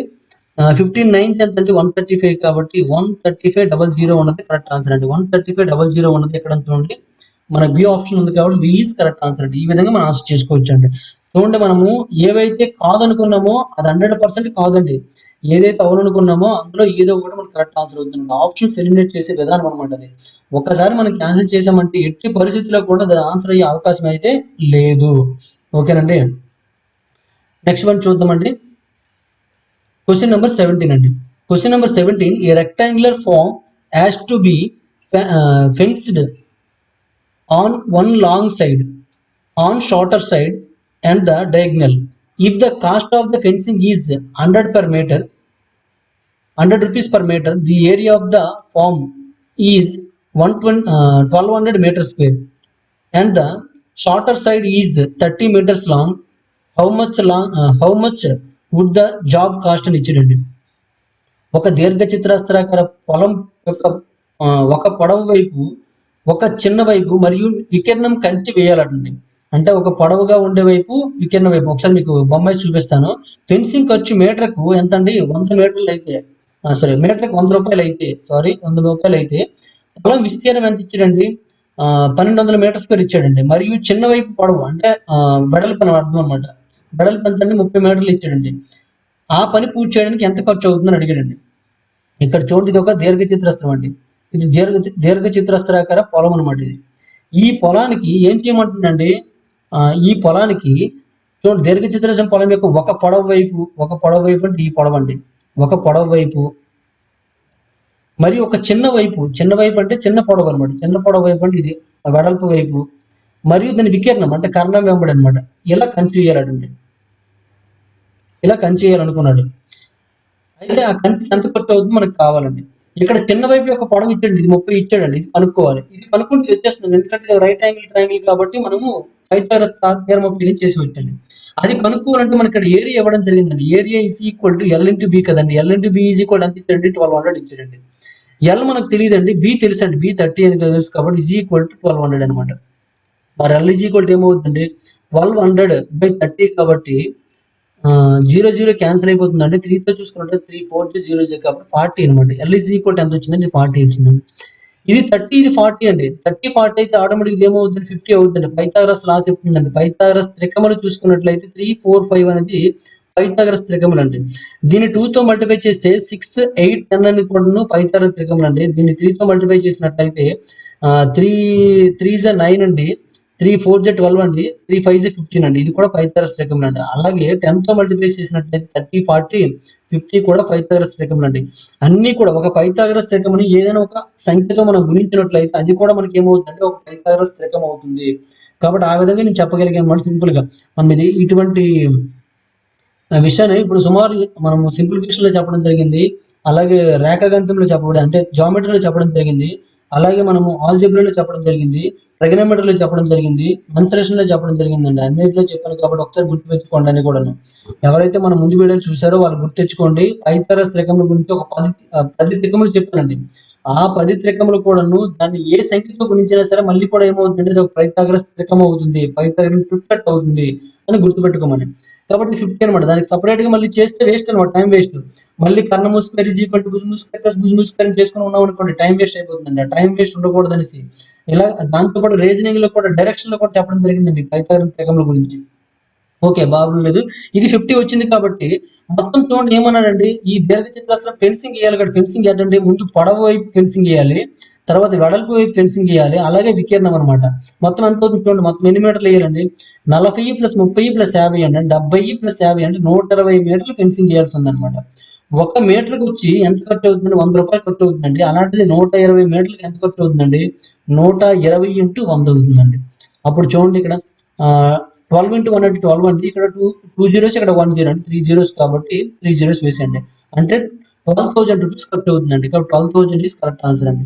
15 9 ఎంత అంటే 135 కాబట్టి 135 ఉన్నది కరెక్ట్ ఆన్సర్ అండి. 135 ఉన్నది ఎక్కడ చూడండి మన బి ఆప్షన్ ఉంది కాబట్టి బి ఈజ్ కరెక్ట్ ఆన్సర్ అండి. ఈ విధంగా మనం ఆన్సర్ చేసుకోవచ్చు అండి. చూడండి మనము ఏవైతే కాదనుకున్నామో అది 100% కాదండి. ఏదైతే అవుననుకున్నామో అందులో ఏదో ఒకటి మనకు కరెక్ట్ ఆన్సర్ అవుతుంది. ఆప్షన్స్ ఎలిమినేట్ చేసే విధానం అనమాట అది. ఒకసారి మనం క్యాన్సిల్ చేసామంటే ఎట్టి పరిస్థితుల్లో కూడా అది ఆన్సర్ అయ్యే అవకాశం అయితే లేదు. ఓకేనండి. నెక్స్ట్ వన్ చూద్దామండి. క్వశ్చన్ నెంబర్ 17 అండి. Question number 17, a rectangular farm has to be fenced on one long side, on shorter side and the diagonal. If the cost of the fencing is 100 per meter, 100 rupees per meter, the area of the farm is 1200 meters square and the shorter side is 30 meters long. How much would the job cost అని ఇచ్చాడండి. ఒక దీర్ఘచతురస్రాకార పొలం యొక్క ఒక పొడవు వైపు, ఒక చిన్న వైపు మరియు వికర్ణం కంచి వేయాలండి. అంటే ఒక పొడవుగా ఉండే వైపు, వికర్ణ వైపు. ఒకసారి మీకు బొమ్మ చూపిస్తాను. ఫెన్సింగ్ ఖర్చు మీటర్కు ఎంత అండి 100 మీటర్లు అయితే మీటర్కి 100 రూపాయలు అయితే 100 రూపాయలు అయితే పొలం విస్తీర్ణం ఎంత ఇచ్చాడండి 1200 మీటర్ స్క్వేర్ ఇచ్చాడండి. మరియు చిన్న వైపు పొడవు అంటే వెడల్పు అని అర్థం అనమాట. వెడల్పు ఎంత అండి 30 మీటర్లు ఇచ్చాడండి. ఆ పని పూర్తి చేయడానికి ఎంత ఖర్చు అవుతుందని అడిగాడండి. ఇక్కడ చూడండి, ఇది ఒక దీర్ఘచతురస్రం అండి. ఇది దీర్ఘచతురస్రాకార పొలం అనమాట. ఇది ఈ పొలానికి ఏం చేయమంటుందండి, ఈ పొలానికి చూడండి దీర్ఘచతురస్రం పొలం యొక్క ఒక పొడవు వైపు అంటే ఈ పొడవు అండి. ఒక పొడవు వైపు మరియు ఒక చిన్న వైపు అంటే చిన్న పొడవు అనమాట. చిన్న పొడవు వైపు అంటే ఇది వెడల్పు వైపు మరియు దాని వికీర్ణం అంటే కర్ణం వెంబడి అనమాట. ఇలా కంచు చేయాలండి. ఇలా కంచు చేయాలనుకున్నాడు. అయితే ఆ కంచి ఎంత ఖర్చు అవుతుందో మనకు కావాలండి. ఇక్కడ చిన్న వైపు యొక్క పొడవు ఇచ్చాడండి. ఇది 30 ఇచ్చాడండి. ఇది కనుక్కోవాలి. ఇది కనుక్కుంటే వచ్చేస్తుంది. ఎందుకంటే ఇది రైట్ యాంగిల్ ట్రయాంగిల్ కాబట్టి మనము పైథాగరస్ థీరం ఉపయోగించి చేసేయొచ్చండి. అది కనుక్కోవాలంటే మనకి ఇక్కడ ఏరియా ఇవ్వడం జరిగిందండి. Area is equal to L into B కదండి. L into B is equal ఎంత ఇచ్చాడండి? 1200 ఇచ్చాడండి. ఎల్ మనకు తెలియదండి. బి తెలుసండి. బి 30 అని తెలుసు కాబట్టి ఈజ్ ఈక్వల్ టు 1200 అనమాట. మరి ఎల్ ఈజ్ ఈక్వల్ టు ఏమవుతుందండి? 1200/30 కాబట్టి 0 క్యాన్సిల్ అయిపోతుందండి. 3తో చూసుకుంటే 3 4 0 కాబట్టి 40 అనమాట. ఎల్ ఈజ్ ఈక్వల్ ఎంత వచ్చిందండి? 40 వచ్చిందండి. ఇది 30 ఇది 40 అండి. 30 40 అయితే ఆటోమేటిక్ ఏమవుతుంది? 50 అవుతుంది. పైథాగరస్ లా చెప్తుందండి. పైథాగరస్ త్రికములు చూసుకున్నట్లయితే 3 4 5 అనేది పైథాగరస్ త్రికములు అండి. దీన్ని 2తో మల్టిప్లై చేస్తే 6 8 10 అని కూడా పైథాగరస్ త్రికములు అండి. దీన్ని 3తో మల్టిప్లై చేసినట్లయితే 3 3 9 అండి. 3 4 12 అండి. 3 5 15 అండి. ఇది కూడా పైథాగరస్ త్రికములు అండి. అలాగే 10తో మల్టిప్లై చేసినట్లయితే 30 40 50 కూడా పైథాగరస్ త్రికములు అండి. అన్ని కూడా ఒక పైథాగరస్ త్రికముని ఏదైనా ఒక సంఖ్యతో మనం గుణించినట్లయితే అది కూడా మనకి ఏమవుతుందంటే ఒక పైథాగరస్ త్రికం అవుతుంది. కాబట్టి ఆ విధంగా నేను చెప్పగలిగాను అన్నమాట సింపుల్ గా. మనం ఇది ఇటువంటి విషయాన్ని ఇప్పుడు సుమారు మనం సింప్లిఫికేషన్ లో చెప్పడం జరిగింది. అలాగే రేఖాగణితంలో చెప్పబడి అంటే జామెట్రీలో చెప్పడం జరిగింది. అలాగే మనము ఆల్జీబ్రాలో చెప్పడం జరిగింది. ట్రిగనోమెట్రీలో చెప్పడం జరిగింది. మెన్సురేషన్ లో చెప్పడం జరిగిందండి. అన్నిటిలో చెప్పాను కాబట్టి ఒకసారి గుర్తు పెట్టుకోండి అని కూడాను. ఎవరైతే మన ముందు వీడియోలు చూసారో వాళ్ళు గుర్తు తెచ్చుకోండి. పైథాగరస్ త్రికముల గురించి ఒక 10 త్రికములు చెప్పానండి. ఆ 10 త్రికములు కూడాను దాన్ని ఏ సంఖ్యతో గుణించినా సరే మళ్ళీ కూడా ఏమవుతుందంటే అది ఒక పైథాగరస్ త్రికం అవుతుంది. పైథాగరస్ ట్రిప్లెట్ అవుతుంది అని గుర్తుపెట్టుకోమని. కాబట్టి 50 అనమాట. దానికి సెపరేట్ గా మళ్ళీ చేస్తే వేస్ట్ అనమాట. Time waste. మళ్ళీ కర్ణము స్క్వేర్ ఈజ్ ఈక్వల్ టు భుజము స్క్వేర్ ప్లస్ భుజము స్క్వేర్ చేసుకుని ఉన్నాం అనుకోండి, టైం వేస్ట్ అయిపోతుందండి. ఆ టైం వేస్ట్ ఉండకూడదు అనేసి ఇలా దాంతో పాటు రీజనింగ్ లో కూడా డైరెక్షన్ లో కూడా చెప్పడం జరిగిందండి పైథాగరస్ త్రికముల గురించి. ఓకే. ప్రాబ్లం లేదు. ఇది 50 వచ్చింది కాబట్టి మొత్తం చూడండి ఏమన్నాడండి, ఈ దీర్ఘచతురస్రం ఫెన్సింగ్ గీయాలి కదా! ఫెన్సింగ్ ఏంటంటే ముందు పొడవు వైపు ఫెన్సింగ్ గీయాలి. తర్వాత వెడల్పు వైపు ఫెన్సింగ్ గీయాలి. అలాగే వికీర్ణం అనమాట. మొత్తం ఎంత అవుతుంది చూడండి. మొత్తం ఎన్ని మీటర్లు వేయాలండి? 40 + 30 + 50 అండి. 70 + 50 అంటే 120 మీటర్లు ఫెన్సింగ్ గీయాల్సి ఉందన్నమాట. ఒక మీటర్కి వచ్చి ఎంత ఖర్చు అవుతుందండి? రూ. 100 ఖర్చు అవుతుందండి. అలాంటిది 120 మీటర్లకి ఎంత ఖర్చు అవుతుందండి? 120 × 100 అవుతుందండి. అప్పుడు చూడండి ఇక్కడ 12 × 1 అంటే 12 అండి. ఇక్కడ 2 జీరోస్ ఇక్కడ 1 జీరో అండి. 3 జీరోస్ కాబట్టి 3 జీరోస్ వేసేయండి. అంటే 12,000 రూపీస్ ఖర్చు అవుతుందండి. కాబట్టి 12,000 ఈస్ కరెక్ట్ ఆన్సర్ అండి.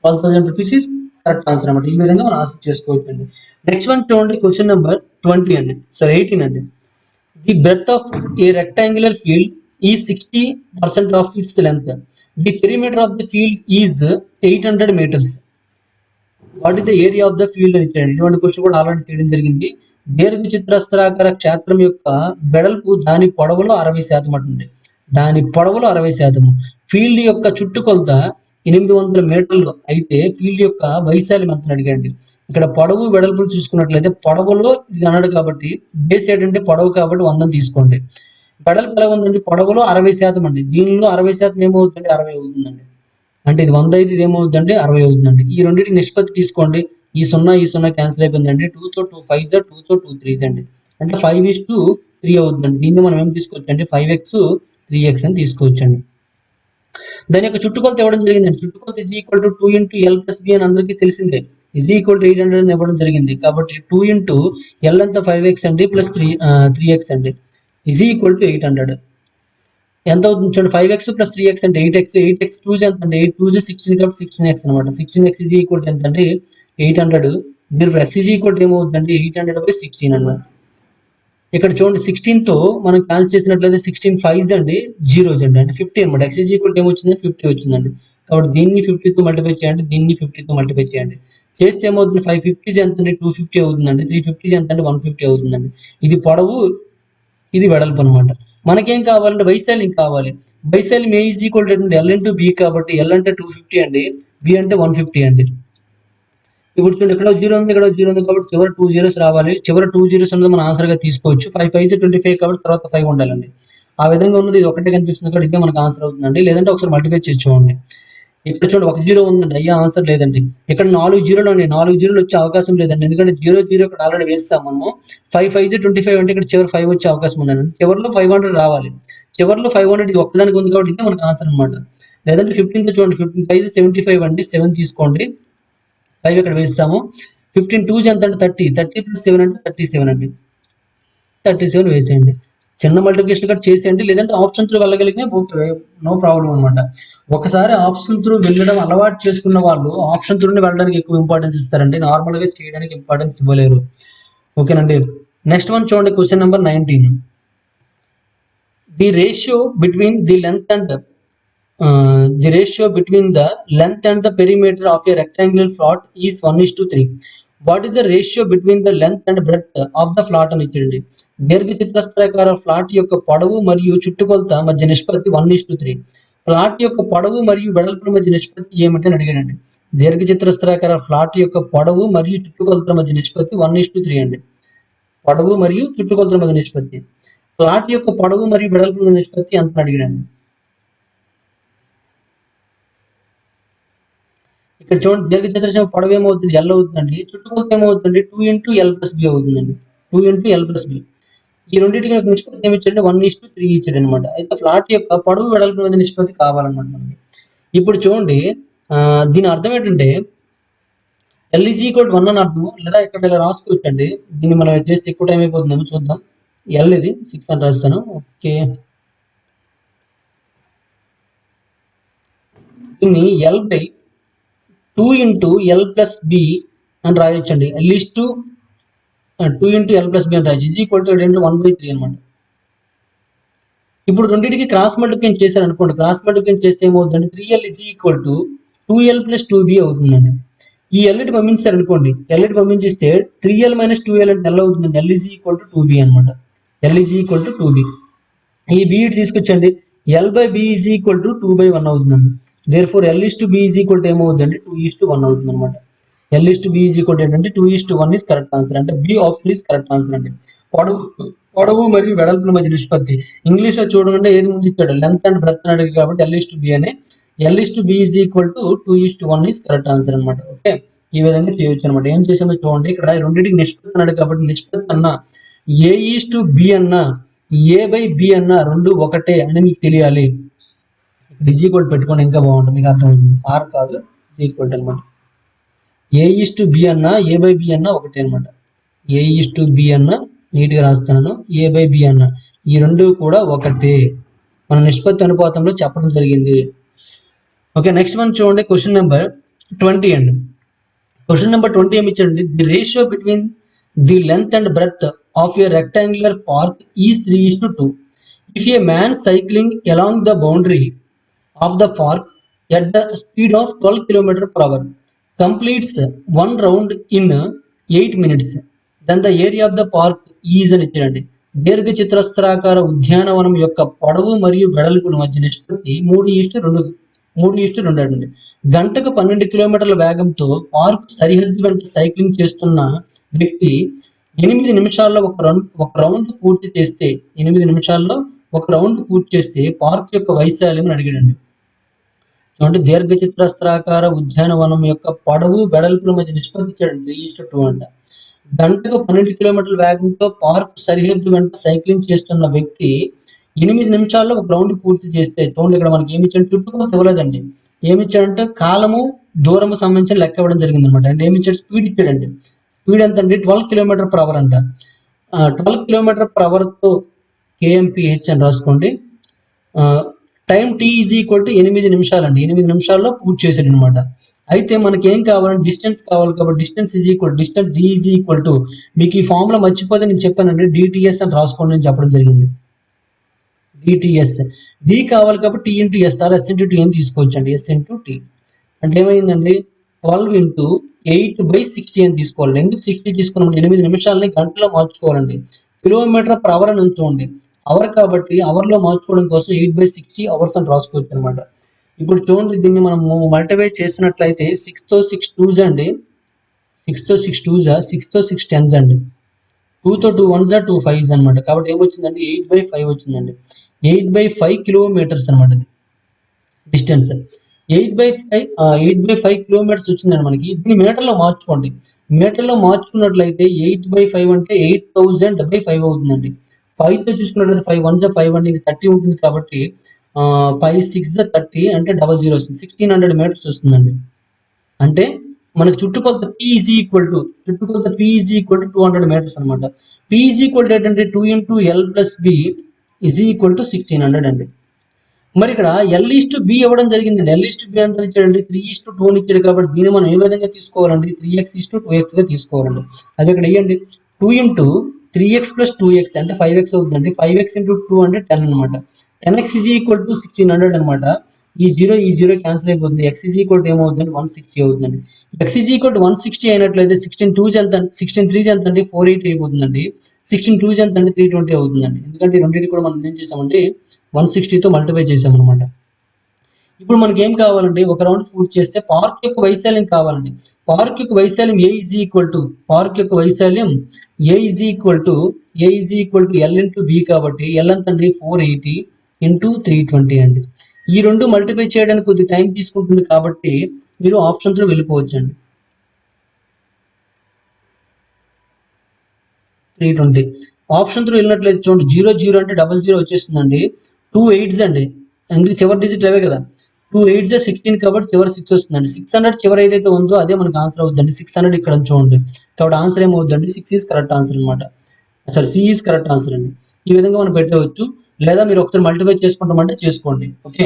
12,000 రూపీస్ ఈస్ కరెక్ట్ ఆన్సర్ అనమాట. ఈ విధంగా మనం ఆన్సర్ చేసుకోవచ్చండి. నెక్స్ట్ వన్ చూడండి క్వశ్చన్ నెంబర్ 20 అండి. సారీ 18 అండి. The breadth of a rectangular field is 60% of its length. The perimeter of the field is 800 meters. What is the area of the field అని ఇచ్చాడు. ఇటువంటి క్వశ్చన్ కూడా ఆల్రెడీ చేయడం జరిగింది. దీర్ఘచతురస్రాకార క్షేత్రం యొక్క వెడల్పు దాని పొడవులో 60% అంటుంది. దాని పొడవులో 60%. ఫీల్డ్ యొక్క చుట్టుకొలత 800 మీటర్లు అయితే ఫీల్డ్ యొక్క వైశాల్యం ఎంత అడిగాండి. ఇక్కడ పొడవు వెడల్పులు చూసుకున్నట్లయితే పొడవులో ఇది అన్నాడు కాబట్టి బేస్ ఏంటంటే పొడవు కాబట్టి 100 తీసుకోండి. వెడల్పు ఎలా ఉందండి? పొడవులో 60% అండి. దీనిలో 60% ఏమవుతుందండి? 60 అవుతుందండి. అంటే ఇది 100 అయితే ఇది ఏమవుతుందంటే 60 అవుతుందండి. ఈ రెండింటికి నిష్పత్తి తీసుకోండి. ఈ 0 క్యాన్సిల్ అయిపోయిందండి. 2తో 2 5 2తో 2 3 అండి. అంటే 5:3 అవుతుందండి. దీన్ని మనం ఏం తీసుకోవచ్చు అంటే 5x 3x అని తీసుకోవచ్చండి. దాని యొక్క చుట్టుకొలత ఇవ్వడం జరిగిందండి. చుట్టుకొలత is equal to 2 × L + B అని అందరికీ తెలిసిందే. ఈజ్ ఈక్వల్ టు 800 అని ఇవ్వడం జరిగింది. కాబట్టి 2 × L అంతా 5x అండి ప్లస్ 3x అండి. Is equal to 800. ఎంత అవుతుంది చూడండి. 5x + 3x అంటే 8x. 8x 2 ఎంత అంటే 8 2 16 కాబట్టి 16x అనమాట. 16x ఈజ్ ఈక్వల్ టు ఎంత అంటే 800. మీరు x ఈజ్ ఈక్వల్ టు ఏమవుతుందంటే 800/16 అనమాట. ఇక్కడ చూడండి 16తో మనం క్యాన్సిల్ చేసినట్లయితే 16 5 అండి, 0 అండి. అంటే 50 అనమాట. x ఈజ్ ఈక్వల్ టు ఏమొచ్చింది? 50 వచ్చిందండి. కాబట్టి దీన్ని 50తో మల్టిప్లై చేయండి. దీన్ని 50తో మల్టిప్లై చేయండి. చేస్తే ఏమవుతుంది? 550 ఎంత అంటే 250 అవుతుందండి. 350 ఎంత అంటే 150 అవుతుందండి. ఇది పొడవు, ఇది వెడల్పు అనమాట. మనకేం కావాలంటే వైశాల్యం కావాలి. వైశాల్యం A is equal to L × B కాబట్టి L అంటే 250 అండి, B అంటే 150 అండి. ఇప్పుడు చూడండి ఇక్కడ 0 ఉంది, ఇక్కడ 0 ఉంది కాబట్టి చివరి 2 జీరోస్ రావాలి. చివరి 2 జీరోస్ ఉన్నది మనం ఆన్సర్ గా తీసుకోవచ్చు. 5 5 25 కాబట్టి తర్వాత 5 ఉండాలండి. ఆ విధంగా ఉన్నది ఇది ఒకటే కనిపిస్తుంది కాబట్టి ఇదే మనకు ఆన్సర్ అవుతుందండి. లేదంటే ఒకసారి మల్టిప్లై చేసి చూడండి. ఇక్కడ చూడండి 1 జీరో ఉందండి. అయ్యే ఆన్సర్ లేదండి. ఇక్కడ 4 జీరోలు ఉన్నాయి. 4 జీరోలు వచ్చే అవకాశం లేదండి. ఎందుకంటే 0 ఇక్కడ ఆల్రెడీ వేస్తాం మనము. 5 5 25 అంటే ఇక్కడ చివరి 5 వచ్చే అవకాశం ఉందండి. చివరిలో 500 రావాలి. చివరిలో 500 ఇది ఒక్కదానికి ఉంది కాబట్టి ఇదే మనకు ఆన్సర్ అనమాట. లేదంటే 15తో చూడండి, 15 5 75 అండి, 7 తీసుకోండి, 5 ఇక్కడ వేస్తాము. 15 2 ఎంత అంటే 30, 30 + 7 అంటే 37 అండి, 37 వేసేయండి. చిన్న మల్టిప్లికేషన్ కూడా చేసేయండి, లేదంటే ఆప్షన్ త్రూ వెళ్ళగలిగితే ఓకే, నో ప్రాబ్లం అనమాట. ఒకసారి ఆప్షన్ త్రూ వెళ్ళడం అలవాటు చేసుకున్న వాళ్ళు ఆప్షన్ త్రూనే వెళ్ళడానికి ఎక్కువ ఇంపార్టెన్స్ ఇస్తారండి, నార్మల్గా చేయడానికి ఇంపార్టెన్స్ ఇవ్వలేరు. ఓకేనండి. నెక్స్ట్ వన్ చూడండి, question number 19. The ratio between the length and the perimeter of a rectangular plot is 1:3. What is the ratio between the length and breadth of the plot అని ఇచ్చింది. దీర్ఘచతురస్రాకార ప్లాట్ యొక్క పొడవు మరియు చుట్టుకొలత మధ్య నిష్పత్తి 1:3. ప్లాట్ యొక్క పొడవు మరియు వెడల్పుల మధ్య నిష్పత్తి ఏమిటని అడిగాడండి. దీర్ఘచతురస్రాకార ప్లాట్ యొక్క పొడవు మరియు చుట్టుకొలతల మధ్య నిష్పత్తి 1:3 అండి. పొడవు మరియు చుట్టుకొలతల మధ్య నిష్పత్తి. ప్లాట్ యొక్క పొడవు మరియు వెడల్పుల మధ్య నిష్పత్తి ఎంత అడిగాడండి. ఇక్కడ చూడండి, దీర్ఘచతురస్రం పొడవు ఏమవుతుంది, ఎల్ అవుతుందండి, చుట్టుకొలత ఏమవుతుంది 2 × L+B అవుతుందండి, 2 × L+B. ఈ రెండింటికి నిష్పత్తి ఏమి ఇచ్చాడంటే 1:3 ఇచ్చాడు అనమాట. అయితే ఫ్లాట్ యొక్క పొడవు వెడల్పు మీద నిష్పత్తి కావాలన్నమాట మనకి. ఇప్పుడు చూడండి, దీని అర్థం ఏంటంటే L = 1 అని అర్థం, లేదా ఇక్కడ ఇలా రాసుకోవచ్చండి. దీన్ని మనం చేస్తే ఎక్కువ టైం అయిపోతుందేమో చూద్దాం. L ఇది 6 అని రాస్తాను. ఓకే, దీన్ని L/2 × L+B అని రాయొచ్చండి. L is to 2 × L+B అని రాయొచ్చు, = 1/3 అనమాట. ఇప్పుడు రెండింటికి క్రాస్ మల్టిప్లికేషన్ చేశారు అనుకోండి, క్రాస్ మల్టిప్లికేషన్ చేస్తే ఏమవుతుందండి, 3L = 2L + 2B అవుతుందండి. ఈ ఎల్లిటి పంపించారు అనుకోండి, ఎల్లిటి పంపించిస్తే 3L - 2L అంటే L అవుతుందండి. L = 2B అనమాట. L = 2B. ఈ B తీసుకొచ్చండి, L/B = 2/1 అవుతుందండి. Therefore L is to B = ఏమవుతుందండి, 2:1 అవుతుంది అనమాట. L is to B ఏంటంటే 2:1 ఇస్ కరెక్ట్ ఆన్సర్. అంటే B option is correct answer అండి. పొడవు మరియు వెడల్పుల మధ్య నిష్పత్తి ఇంగ్లీష్ లో చూడమంటే ఏది ముందు ఇచ్చాడు, లెంత్ అండ్ బ్రెడ్త్ అడిగి కాబట్టి L is to B అని. L is to B = 2:1 is correct answer అనమాట. ఓకే, ఈ విధంగా చేయొచ్చు అనమాట. ఏం చేసామో చూడండి, ఇక్కడ రెండింటికి నిష్పత్తి అన్నాడు కాబట్టి నిష్పత్తి అన్న A is to B అన్న A/B అన్న రెండు ఒకటే అని మీకు తెలియాలి. ఈక్వల్ పెట్టుకోండి, ఇంకా బాగుంటుంది, మీకు అర్థమవుతుంది. ఆర్ కాదు, ఈక్వల్ అనమాట. A is to B అన్న A/B అన్న ఒకటే అనమాట. A is to B అన్న నీట్గా రాస్తున్నాను, A/B అన్న ఈ రెండు కూడా ఒకటే, మన నిష్పత్తి అనుపాతంలో చెప్పడం జరిగింది. ఓకే, నెక్స్ట్ వన్ చూడండి, క్వశ్చన్ నెంబర్ 20 అండి. క్వశ్చన్ నెంబర్ 20 ఏమి ఇచ్చాడండి, the ratio between the length and breadth of a rectangular park is 3:2. If A man cycling along the boundary of the park at the speed of 12 km/h completes one round in 8 minutes, then the area of the park is అని ఇచ్చాడండి. దీర్ఘచతురస్రాకార ఉద్యానవనం యొక్క పొడవు మరియు వెడల్పుల మధ్య నిష్పత్తి 3:2 అండి. గంటకు 12 కిలోమీటర్ల వేగంతో పార్క్ సరిహద్దు వెంట సైక్లింగ్ చేస్తున్న వ్యక్తి 8 నిమిషాల్లో ఒక రౌండ్ పూర్తి చేస్తే 8 నిమిషాల్లో ఒక రౌండ్ పూర్తి చేస్తే పార్క్ యొక్క వైశాల్యం అని అడిగాడండి. చూడండి, దీర్ఘచతురస్రాకార ఉద్యానవనం యొక్క పొడవు వెడల్పుల మధ్య నిష్పత్తి ఇచ్చాడు 3:2 అంట. గంటకు 12 కిలోమీటర్ల వేగంతో పార్క్ సరిహద్దు వెంట సైక్లింగ్ చేస్తున్న వ్యక్తి 8 నిమిషాల్లో ఒక రౌండ్ పూర్తి చేస్తే, చూడండి ఇక్కడ మనకి ఏమి ఇచ్చాడు, చుట్టుకొలత ఇవ్వలేదండి. ఏమి ఇచ్చాడంటే కాలము దూరము సంబంధించిన లెక్క ఇవ్వడం జరిగింది అనమాట. అంటే ఏమి ఇచ్చాడు, స్పీడ్ ఇచ్చాడండి. స్పీడ్ ఎంత అండి, 12 km/h అంట. 12 km/h తో kmph అని రాసుకోండి. Time T = 8 నిమిషాలండి. 8 నిమిషాల్లో పూర్తి చేశాడు అనమాట. అయితే మనకి ఏం కావాలంటే డిస్టెన్స్ కావాలి కాబట్టి డిస్టెన్స్ D = మీకు ఈ ఫార్ములా మర్చిపోతే నేను చెప్పానండి, DTS అని రాసుకోండి అని చెప్పడం జరిగింది. DTS D కావాలి కాబట్టి T × S S × T అని తీసుకోవచ్చండి. S × T అంటే ఏమైందండి, 12 × 8/60 అని తీసుకోవాలి. ఎందుకు 60 తీసుకున్నాం, 8 నిమిషాలని గంటలో మార్చుకోవాలండి. km/h అని ఉంచుకోండి, అవర్ కాబట్టి అవర్లో మార్చుకోవడం కోసం 8/60 అవర్స్ అని రాసుకోవచ్చు అనమాట. ఇప్పుడు చూడండి, దీన్ని మనము మల్టిప్లై చేసినట్లయితే 6తో 6 2s అండి, 6తో 6 2s 6తో 6 10s అండి, 2తో 2 1s 2 5s అనమాట. కాబట్టి ఏమొచ్చిందండి, 8/5 వచ్చిందండి. 8/5 కిలోమీటర్స్ అనమాట డిస్టెన్స్. 8/5 కిలోమీటర్స్ వచ్చిందండి మనకి. దీన్ని మీటర్లో మార్చుకోండి. మీటర్లో మార్చుకున్నట్లయితే 8/5 అంటే 8000/5 అవుతుందండి. 5తో చూసుకున్నట్లయితే 5 1s 5 అండి, 30 ఉంటుంది కాబట్టి 5 6 30 అంటే 00 వస్తుంది, 1600 మీటర్స్ వస్తుందండి. అంటే మనకు చుట్టుకొలత P is equal to 200 meters అనమాట. P ఈజ్ ఈక్వల్ టు ఏంటంటే 2 into L plus B is equal to 1600 అండి. మరి ఇక్కడ L/B ఇవ్వడం జరిగిందండి. L/B ఎంత ఇచ్చాడండి, 3:2 ఇచ్చాడు. కాబట్టి దీన్ని మనం ఏ విధంగా తీసుకోవాలండి, 3x/2x గా తీసుకోవాలండి. అది ఇక్కడ ఇవ్వండి, 2 ఇంటూ 3x ప్లస్ 2x అంటే 5x అవుతుందండి. 5x ఇంటూ 2 అంటే 10 అనమాట. 10x ఈజ్ ఈక్వల్ టు 1600 అనమాట. ఈ జీరో క్యాన్సిల్ అయిపోతుంది. x ఈజ్ ఈక్వల్ టు ఏమవుతుందండి, 160 అవుతుందండి. x ఈజ్ ఈక్వల్ టు 160 అయినట్లయితే 16 ఎంత, 16 ఎంత అంటే 480 అయిపోతుందండి. 16 ఎంత అంటే 320 అవుతుందండి. ఎందుకంటే రెండింటి కూడా మనం ఏం చేసామంటే 160తో మల్టిప్లై చేసామన్నమాట. ఇప్పుడు మనకి ఏం కావాలంటే ఒక రౌండ్ పూర్తి చేస్తే పార్క్ యొక్క వైశాల్యం కావాలండి. పార్క్ యొక్క వైశాల్యం A is equal to L into B. కాబట్టి ఎల్ ఎంత అండి, 480 ఇంటూ 320 అండి. ఈ రెండు మల్టిప్లై చేయడానికి కొద్ది టైం తీసుకుంటుంది కాబట్టి మీరు ఆప్షన్తో వెళ్ళిపోవచ్చు అండి. 320 ఆప్షన్ త్రూ వెళ్ళినట్లయితే చూడండి, 00 అంటే 00 వచ్చేస్తుందండి. 2 8s అండి, ఎందుకు చివరి డిజిట్ అవే కదా, 2 8s 16 కాబట్టి చివరి 6 వస్తుందండి. 600 చివరి ఏదైతే ఉందో అదే మనకు ఆన్సర్ అవుతుందండి. 600 ఇక్కడ చూడండి, కాబట్టి ఆన్సర్ ఏమవుతుందండి, 6 ఈజ్ కరెక్ట్ ఆన్సర్ అనమాట. సరే, సి ఈజ్ కరెక్ట్ ఆన్సర్ అండి. ఈ విధంగా మనం పెట్టవచ్చు, లేదా మీరు ఒకసారి మల్టిప్లై చేసుకుంటామంటే చేసుకోండి. ఓకే,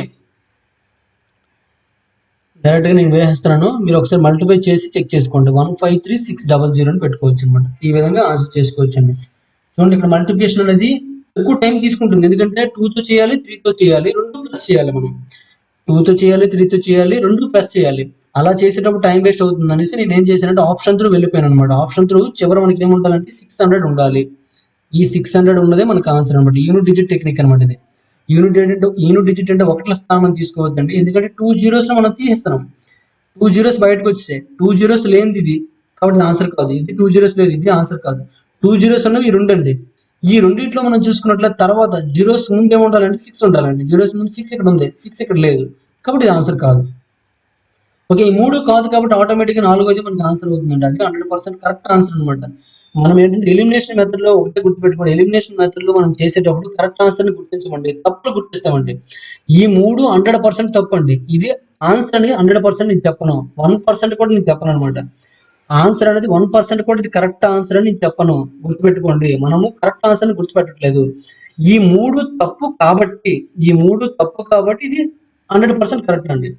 డైరెక్ట్గా నేను వేసేస్తున్నాను, మీరు ఒకసారి మల్టిప్లై చేసి చెక్ చేసుకోండి. 153,600 అని పెట్టుకోవచ్చు అనమాట. ఈ విధంగా ఆన్సర్ చేసుకోవచ్చు అండి. చూడండి, ఇక్కడ మల్టిప్లికేషన్ అనేది ఎక్కువ టైం తీసుకుంటుంది, ఎందుకంటే 2తో చేయాలి, 3తో చేయాలి, 2 ప్లస్ చేయాలి. మనం 2తో చేయాలి, 3తో చేయాలి, 2 ప్లస్ చేయాలి. అలా చేసేటప్పుడు టైం వేస్ట్ అవుతుంది అనేసి నేను ఏం చేశానంటే ఆప్షన్ త్రూ వెళ్ళిపోయాను అనమాట. ఆప్షన్ త్రూ చివరి మనకి ఏముండాలంటే 600 ఉండాలి. ఈ 600 ఉన్నదే మనకు ఆన్సర్ అనమాట. యూనిట్ డిజిట్ టెక్నిక్ అనమాట ఇది. యూనిట్ డిజిట్ అంటే ఒకట్ల స్థానం మనం తీసుకోవద్దండి, ఎందుకంటే 2 zeros మనం తీసేస్తున్నాం. 2 zeros బయటకు వచ్చేసాయి. 2 zeros లేనిది ఇది, కాబట్టి ఆన్సర్ కాదు. ఇది 2 zeros లేదు, ఇది ఆన్సర్ కాదు. 2 zeros ఉన్నవి ఈ రెండు అండి. ఈ రెండిట్లో మనం చూసుకున్నట్లయితే తర్వాత జీరోస్ ముందు ఏముండాలంటే 6 ఉండాలండి. జీరోస్ ముందు 6 ఇక్కడ ఉంది, 6 ఇక్కడ లేదు, కాబట్టి ఇది ఆన్సర్ కాదు. ఓకే, ఈ 3 కాదు కాబట్టి ఆటోమేటిక్గా 4ది మనకి ఆన్సర్ అవుతుందండి. అది 100% కరెక్ట్ ఆన్సర్ అనమాట. మనం ఏంటంటే ఎలిమినేషన్ మెథడ్ లో ఒకటే గుర్తుపెట్టుకోండి, ఎలిమినేషన్ మెథడ్ లో మనం చేసేటప్పుడు కరెక్ట్ ఆన్సర్ ని గుర్తించమండి, తప్పులు గుర్తిస్తామండి. ఈ 3 100% తప్పు అండి. ఇది ఆన్సర్ అని 100% నేను చెప్పను, 1% కూడా నేను చెప్పను అనమాట. ఆన్సర్ అనేది 1% కూడా ఇది కరెక్ట్ ఆన్సర్ అని నేను చెప్పను, గుర్తుపెట్టుకోండి. మనము కరెక్ట్ ఆన్సర్ ని గుర్తుపెట్టట్లేదు. ఈ 3 తప్పు కాబట్టి ఇది 100% కరెక్ట్ అండి.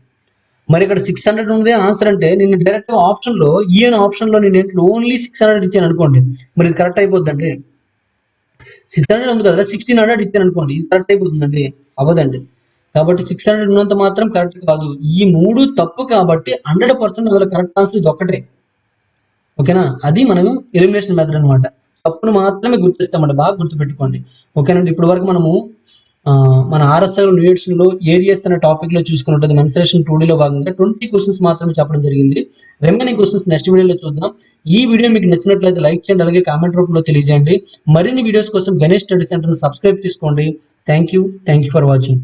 మరి ఇక్కడ 600 ఉంది ఆన్సర్ అంటే నేను డైరెక్ట్ గా ఆప్షన్ లో ఆప్షన్ లో నేను ఓన్లీ 600 ఇచ్చాను అనుకోండి, మరి ఇది కరెక్ట్ అయిపోద్దండి. 600 ఉంది కదా, 1600 ఇచ్చాను అనుకోండి, ఇది కరెక్ట్ అయిపోతుందండి, అవ్వదండి. కాబట్టి 600 ఉన్నంత మాత్రం కరెక్ట్ కాదు. ఈ 3 తప్పు కాబట్టి 100% అందులో కరెక్ట్ ఆన్సర్ ఇది ఒక్కటే. ఓకేనా, అది మనము ఎలిమినేషన్ మెథడ్ అనమాట. తప్పును మాత్రమే గుర్తిస్తామండి, బాగా గుర్తుపెట్టుకోండి. ఓకేనండి, ఇప్పటి వరకు మనము మన RSI యూనిట్స్ లో ఏరియాస్ అనే టాపిక్ లో చూసుకున్నట్టు మెన్సురేషన్ 2Dలో భాగంగా 20 క్వశ్చన్స్ మాత్రమే చెప్పడం జరిగింది. రిమైనింగ్ క్వశ్చన్స్ నెక్స్ట్ వీడియోలో చూద్దాం. ఈ వీడియో మీకు నచ్చినట్లయితే లైక్ చేయండి, అలాగే కామెంట్ రూపంలో తెలియజేయండి. మరిన్ని వీడియోస్ కోసం గణేష్ స్టడీ సెంటర్ సబ్స్క్రైబ్ చేసుకోండి. Thank you for watching.